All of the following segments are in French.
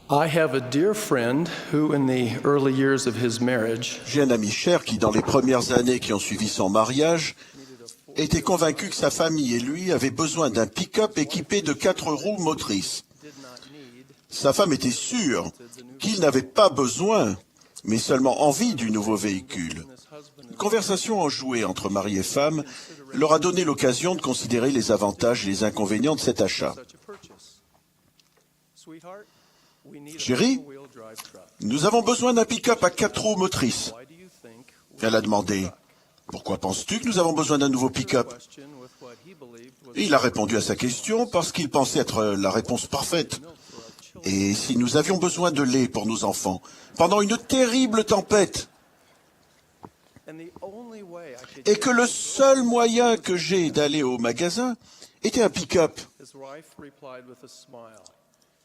I have a dear friend who, in the early years of his marriage, J'ai un ami cher qui, dans les premières années qui ont suivi son mariage, était convaincu que sa famille et lui avaient besoin d'un pick-up équipé de 4 roues motrices. Sa femme était sûre qu'il n'avait pas besoin, mais seulement envie du nouveau véhicule. Une conversation enjouée entre mari et femme leur a donné l'occasion de considérer les avantages et les inconvénients de cet achat. Chérie, nous avons besoin d'un pick-up à 4 roues motrices. Elle a demandé, pourquoi penses-tu que nous avons besoin d'un nouveau pick-up? Et il a répondu à sa question parce qu'il pensait être la réponse parfaite. Et si nous avions besoin de lait pour nos enfants, pendant une terrible tempête, et que le seul moyen que j'ai d'aller au magasin était un pick-up.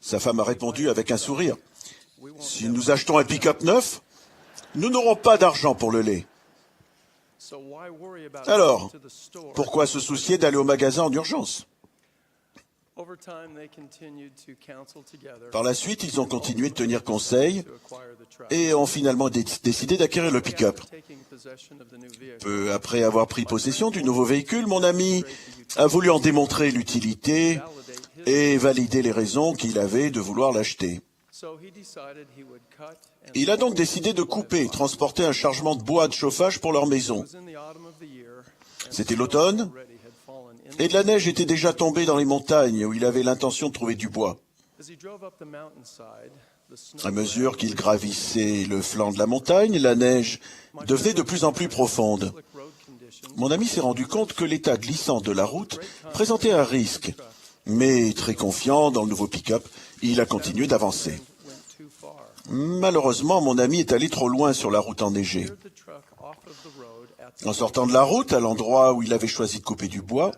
Sa femme a répondu avec un sourire. Si nous achetons un pick-up neuf, nous n'aurons pas d'argent pour le lait. Alors, pourquoi se soucier d'aller au magasin en urgence? Par la suite, ils ont continué de tenir conseil et ont finalement décidé d'acquérir le pick-up. Peu après avoir pris possession du nouveau véhicule, mon ami a voulu en démontrer l'utilité et valider les raisons qu'il avait de vouloir l'acheter. Il a donc décidé de couper et transporter un chargement de bois de chauffage pour leur maison. C'était l'automne, et de la neige était déjà tombée dans les montagnes où il avait l'intention de trouver du bois. À mesure qu'il gravissait le flanc de la montagne, la neige devenait de plus en plus profonde. Mon ami s'est rendu compte que l'état glissant de la route présentait un risque, mais très confiant dans le nouveau pick-up, il a continué d'avancer. Malheureusement, mon ami est allé trop loin sur la route enneigée. En sortant de la route, à l'endroit où il avait choisi de couper du bois,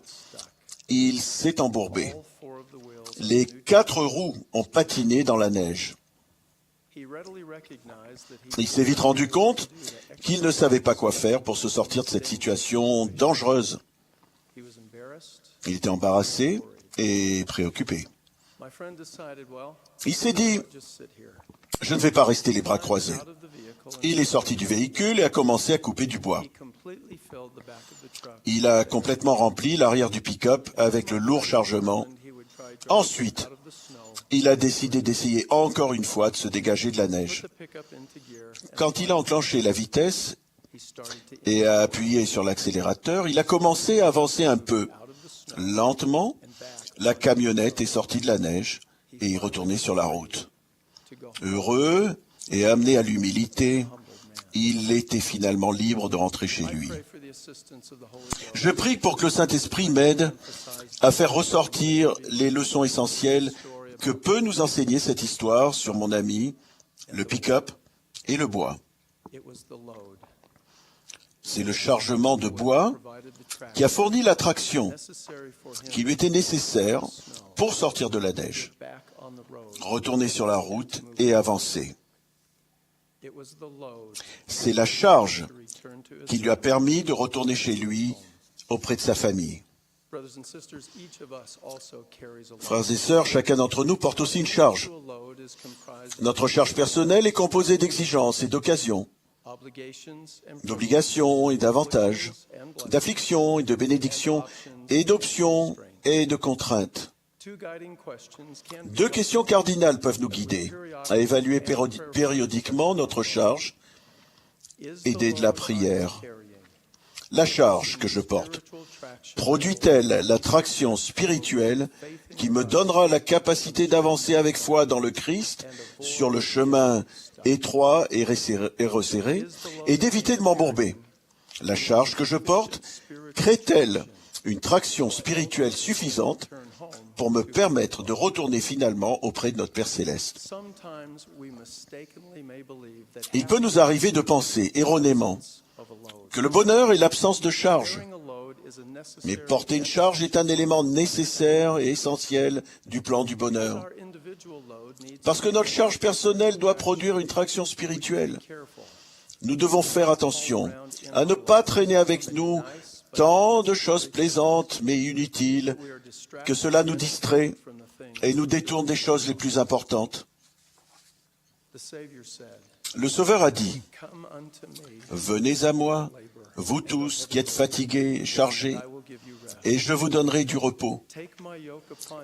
il s'est embourbé. Les 4 roues ont patiné dans la neige. Il s'est vite rendu compte qu'il ne savait pas quoi faire pour se sortir de cette situation dangereuse. Il était embarrassé et préoccupé. Il s'est dit, je ne vais pas rester les bras croisés. Il est sorti du véhicule et a commencé à couper du bois. Il a complètement rempli l'arrière du pick-up avec le lourd chargement. Ensuite, il a décidé d'essayer encore une fois de se dégager de la neige. Quand il a enclenché la vitesse et a appuyé sur l'accélérateur, il a commencé à avancer un peu. Lentement, la camionnette est sortie de la neige et est retournée sur la route. Heureux et amené à l'humilité, il était finalement libre de rentrer chez lui. Je prie pour que le Saint-Esprit m'aide à faire ressortir les leçons essentielles que peut nous enseigner cette histoire sur mon ami, le pick-up et le bois. C'est le chargement de bois qui a fourni la traction qui lui était nécessaire pour sortir de la neige, retourner sur la route et avancer. C'est la charge qui lui a permis de retourner chez lui auprès de sa famille. Frères et sœurs, chacun d'entre nous porte aussi une charge. Notre charge personnelle est composée d'exigences et d'occasions, d'obligations et d'avantages, d'afflictions et de bénédictions, et d'options et de contraintes. 2 questions cardinales peuvent nous guider à évaluer périodiquement notre charge et de la prière. La charge que je porte produit-elle la traction spirituelle qui me donnera la capacité d'avancer avec foi dans le Christ sur le chemin étroit et resserré et d'éviter de m'embourber? La charge que je porte crée-t-elle une traction spirituelle suffisante pour me permettre de retourner finalement auprès de notre Père Céleste? Il peut nous arriver de penser erronément que le bonheur est l'absence de charge. Mais porter une charge est un élément nécessaire et essentiel du plan du bonheur. Parce que notre charge personnelle doit produire une traction spirituelle. Nous devons faire attention à ne pas traîner avec nous tant de choses plaisantes mais inutiles que cela nous distrait et nous détourne des choses les plus importantes. Le Sauveur a dit, « Venez à moi, vous tous qui êtes fatigués et chargés, et je vous donnerai du repos.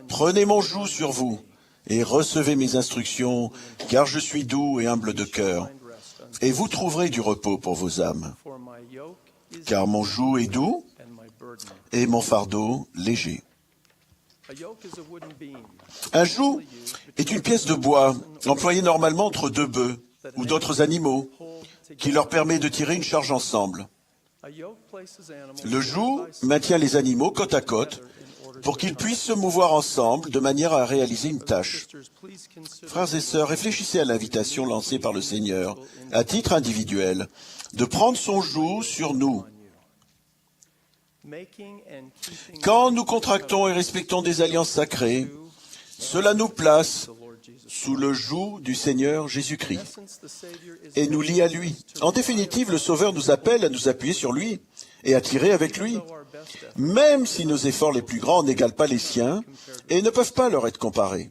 Prenez mon joug sur vous et recevez mes instructions, car je suis doux et humble de cœur, et vous trouverez du repos pour vos âmes. Car mon joug est doux et mon fardeau léger. » Un joug est une pièce de bois employée normalement entre deux bœufs ou d'autres animaux qui leur permet de tirer une charge ensemble. Le joug maintient les animaux côte à côte pour qu'ils puissent se mouvoir ensemble de manière à réaliser une tâche. Frères et sœurs, réfléchissez à l'invitation lancée par le Seigneur, à titre individuel, de prendre son joug sur nous. Quand nous contractons et respectons des alliances sacrées, cela nous place sous le joug du Seigneur Jésus-Christ et nous lie à lui. En définitive, le Sauveur nous appelle à nous appuyer sur lui et à tirer avec lui, même si nos efforts les plus grands n'égalent pas les siens et ne peuvent pas leur être comparés.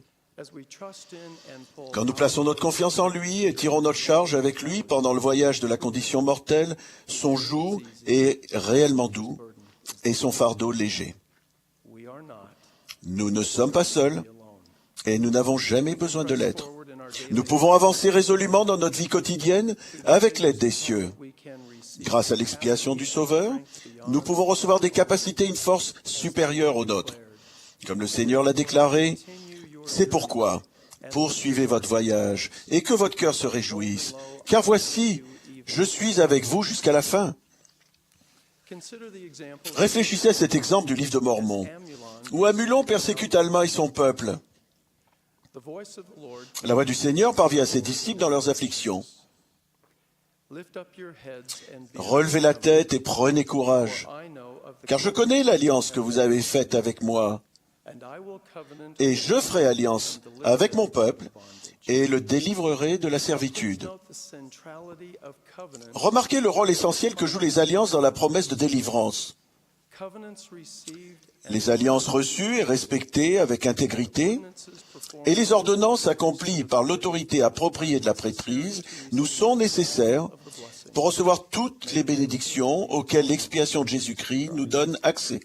Quand nous plaçons notre confiance en lui et tirons notre charge avec lui pendant le voyage de la condition mortelle, son joug est réellement doux et son fardeau léger. Nous ne sommes pas seuls et nous n'avons jamais besoin de l'être. Nous pouvons avancer résolument dans notre vie quotidienne avec l'aide des cieux. Grâce à l'expiation du Sauveur, nous pouvons recevoir des capacités et une force supérieure aux nôtres. Comme le Seigneur l'a déclaré, c'est pourquoi poursuivez votre voyage et que votre cœur se réjouisse, car voici, je suis avec vous jusqu'à la fin. Réfléchissez à cet exemple du livre de Mormon, où Amulon persécute Alma et son peuple. La voix du Seigneur parvient à ses disciples dans leurs afflictions. Relevez la tête et prenez courage, car je connais l'alliance que vous avez faite avec moi, et je ferai alliance avec mon peuple et le délivrerai de la servitude. Remarquez le rôle essentiel que jouent les alliances dans la promesse de délivrance. Les alliances reçues et respectées avec intégrité et les ordonnances accomplies par l'autorité appropriée de la prêtrise nous sont nécessaires pour recevoir toutes les bénédictions auxquelles l'expiation de Jésus-Christ nous donne accès.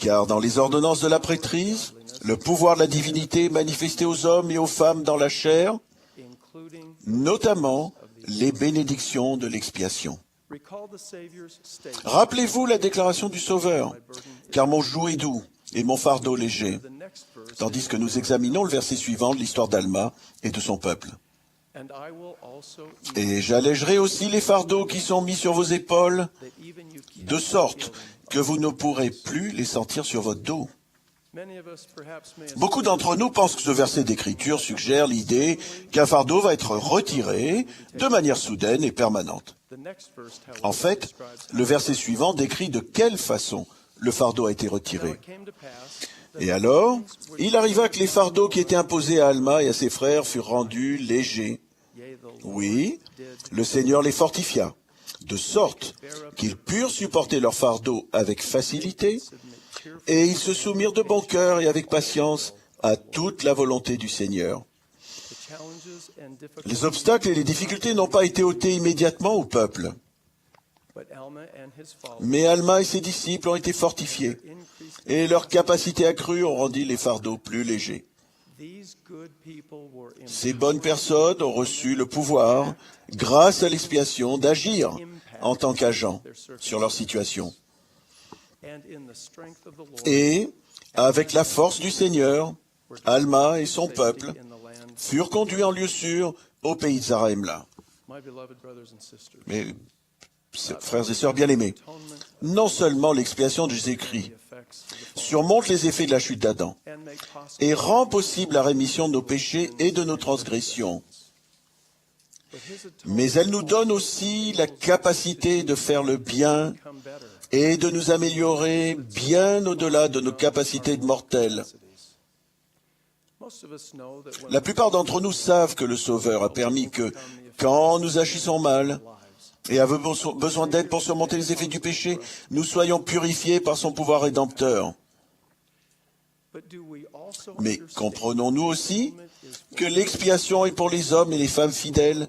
Car dans les ordonnances de la prêtrise, le pouvoir de la divinité est manifesté aux hommes et aux femmes dans la chair, notamment les bénédictions de l'expiation. Rappelez-vous la déclaration du Sauveur, car mon joug est doux et mon fardeau léger, tandis que nous examinons le verset suivant de l'histoire d'Alma et de son peuple. Et j'allégerai aussi les fardeaux qui sont mis sur vos épaules, de sorte que vous ne pourrez plus les sentir sur votre dos. Beaucoup d'entre nous pensent que ce verset d'Écriture suggère l'idée qu'un fardeau va être retiré de manière soudaine et permanente. En fait, le verset suivant décrit de quelle façon le fardeau a été retiré. Et alors, il arriva que les fardeaux qui étaient imposés à Alma et à ses frères furent rendus légers. Oui, le Seigneur les fortifia, de sorte qu'ils purent supporter leurs fardeaux avec facilité, et ils se soumirent de bon cœur et avec patience à toute la volonté du Seigneur. Les obstacles et les difficultés n'ont pas été ôtés immédiatement au peuple. Mais Alma et ses disciples ont été fortifiés, et leurs capacités accrues ont rendu les fardeaux plus légers. Ces bonnes personnes ont reçu le pouvoir, grâce à l'expiation, d'agir en tant qu'agents sur leur situation. Et, avec la force du Seigneur, Alma et son peuple furent conduits en lieu sûr au pays de Zarahemla. Mais, frères et sœurs bien-aimés, non seulement l'expiation de Jésus-Christ surmonte les effets de la chute d'Adam et rend possible la rémission de nos péchés et de nos transgressions, mais elle nous donne aussi la capacité de faire le bien et de nous améliorer bien au-delà de nos capacités de mortels. La plupart d'entre nous savent que le Sauveur a permis que, quand nous agissons mal et avons besoin d'aide pour surmonter les effets du péché, nous soyons purifiés par son pouvoir rédempteur. Mais comprenons-nous aussi que l'expiation est pour les hommes et les femmes fidèles,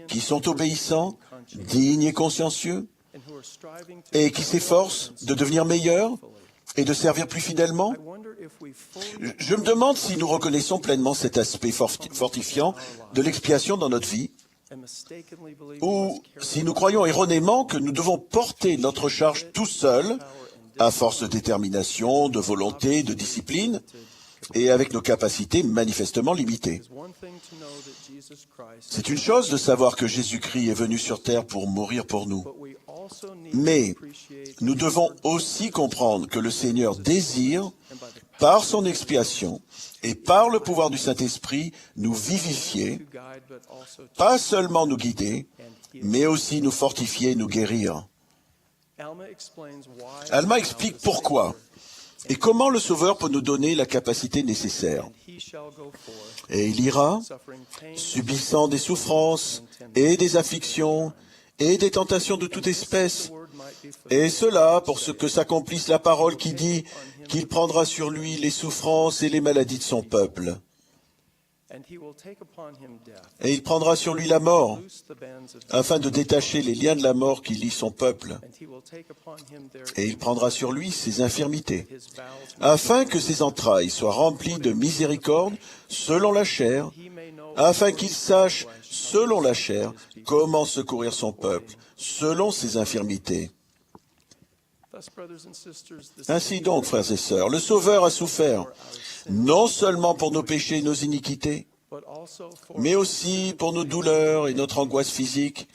qui sont obéissants, dignes et consciencieux, et qui s'efforcent de devenir meilleurs et de servir plus fidèlement? Je me demande si nous reconnaissons pleinement cet aspect fortifiant de l'expiation dans notre vie, ou si nous croyons erronément que nous devons porter notre charge tout seuls, à force de détermination, de volonté, de discipline, et avec nos capacités manifestement limitées. C'est une chose de savoir que Jésus-Christ est venu sur terre pour mourir pour nous. Mais nous devons aussi comprendre que le Seigneur désire, par son expiation et par le pouvoir du Saint-Esprit, nous vivifier, pas seulement nous guider, mais aussi nous fortifier et nous guérir. Alma explique pourquoi et comment le Sauveur peut nous donner la capacité nécessaire. Et il ira, subissant des souffrances et des afflictions et des tentations de toute espèce, et cela pour ce que s'accomplisse la parole qui dit qu'il prendra sur lui les souffrances et les maladies de son peuple. Et il prendra sur lui la mort, afin de détacher les liens de la mort qui lient son peuple. Et il prendra sur lui ses infirmités, afin que ses entrailles soient remplies de miséricorde selon la chair, afin qu'il sache, selon la chair, comment secourir son peuple, selon ses infirmités. Ainsi donc, frères et sœurs, le Sauveur a souffert, non seulement pour nos péchés et nos iniquités, mais aussi pour nos douleurs et notre angoisse physique,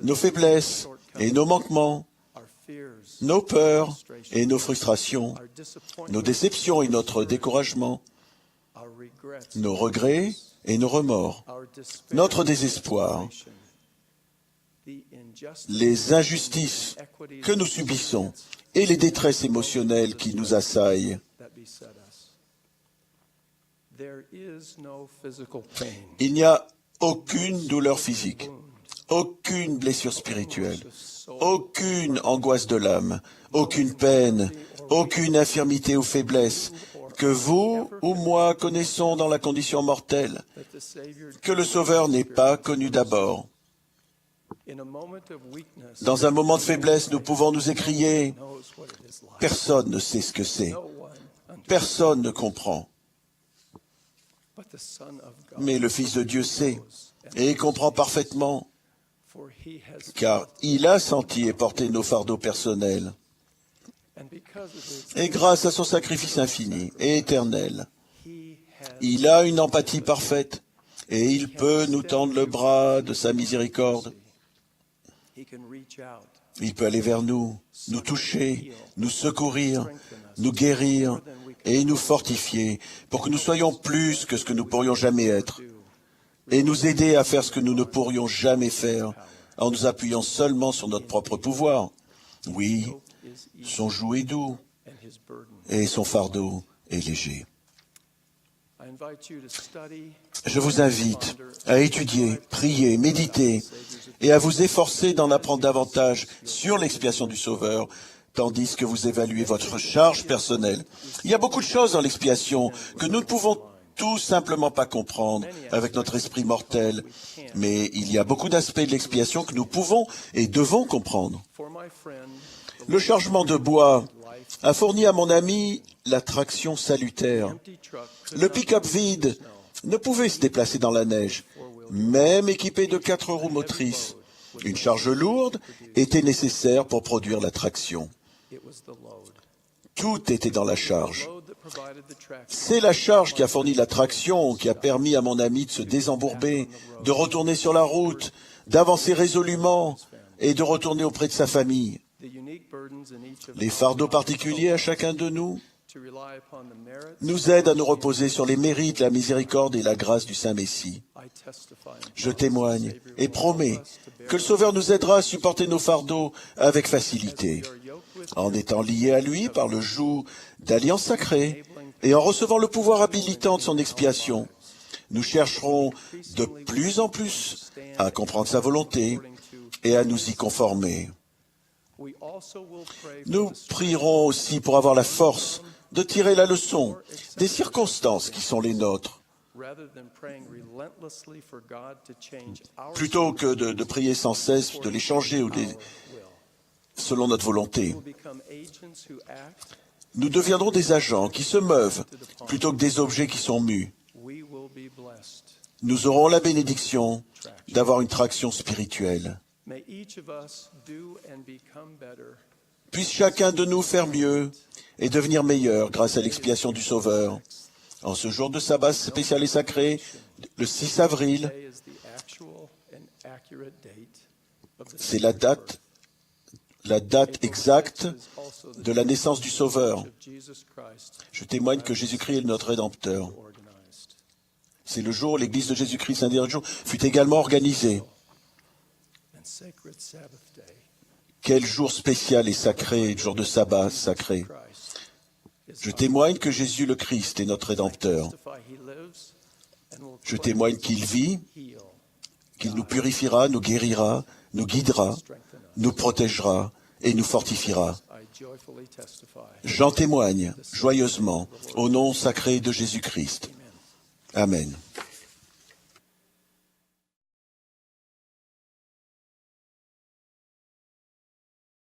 nos faiblesses et nos manquements, nos peurs et nos frustrations, nos déceptions et notre découragement, nos regrets et nos remords, notre désespoir, les injustices que nous subissons et les détresses émotionnelles qui nous assaillent. Il n'y a aucune douleur physique, aucune blessure spirituelle, aucune angoisse de l'âme, aucune peine, aucune infirmité ou faiblesse que vous ou moi connaissons dans la condition mortelle, que le Sauveur n'ait pas connu d'abord. Dans un moment de faiblesse, nous pouvons nous écrier « Personne ne sait ce que c'est. Personne ne comprend. » Mais le Fils de Dieu sait et comprend parfaitement, car il a senti et porté nos fardeaux personnels. Et grâce à son sacrifice infini et éternel, il a une empathie parfaite et il peut nous tendre le bras de sa miséricorde. Il peut aller vers nous, nous toucher, nous secourir, nous guérir et nous fortifier pour que nous soyons plus que ce que nous pourrions jamais être et nous aider à faire ce que nous ne pourrions jamais faire en nous appuyant seulement sur notre propre pouvoir. Oui, son joug est doux et son fardeau est léger. Je vous invite à étudier, prier, méditer et à vous efforcer d'en apprendre davantage sur l'expiation du Sauveur, tandis que vous évaluez votre charge personnelle. Il y a beaucoup de choses dans l'expiation que nous ne pouvons tout simplement pas comprendre avec notre esprit mortel, mais il y a beaucoup d'aspects de l'expiation que nous pouvons et devons comprendre. Le chargement de bois a fourni à mon ami la traction salutaire. Le pick-up vide ne pouvait se déplacer dans la neige, même équipé de 4 roues motrices. Une charge lourde était nécessaire pour produire la traction. Tout était dans la charge. C'est la charge qui a fourni la traction, qui a permis à mon ami de se désembourber, de retourner sur la route, d'avancer résolument et de retourner auprès de sa famille. Les fardeaux particuliers à chacun de nous nous aident à nous reposer sur les mérites, la miséricorde et la grâce du Saint-Messie. Je témoigne et promets que le Sauveur nous aidera à supporter nos fardeaux avec facilité, en étant liés à lui par le joug d'alliance sacrée et en recevant le pouvoir habilitant de son expiation. Nous chercherons de plus en plus à comprendre sa volonté et à nous y conformer. Nous prierons aussi pour avoir la force de tirer la leçon des circonstances qui sont les nôtres. Plutôt que de prier sans cesse, de les changer selon notre volonté, nous deviendrons des agents qui se meuvent plutôt que des objets qui sont mus. Nous aurons la bénédiction d'avoir une traction spirituelle. Puisse chacun de nous faire mieux et devenir meilleur grâce à l'expiation du Sauveur. En ce jour de sabbat spécial et sacré, le 6 avril, c'est la date exacte de la naissance du Sauveur. Je témoigne que Jésus-Christ est notre Rédempteur. C'est le jour où l'Église de Jésus-Christ, Saint-Dernier jour, fut également organisée. Quel jour spécial et sacré, jour de sabbat sacré. Je témoigne que Jésus le Christ est notre Rédempteur. Je témoigne qu'il vit, qu'il nous purifiera, nous guérira, nous guidera, nous protégera et nous fortifiera. J'en témoigne joyeusement au nom sacré de Jésus-Christ. Amen.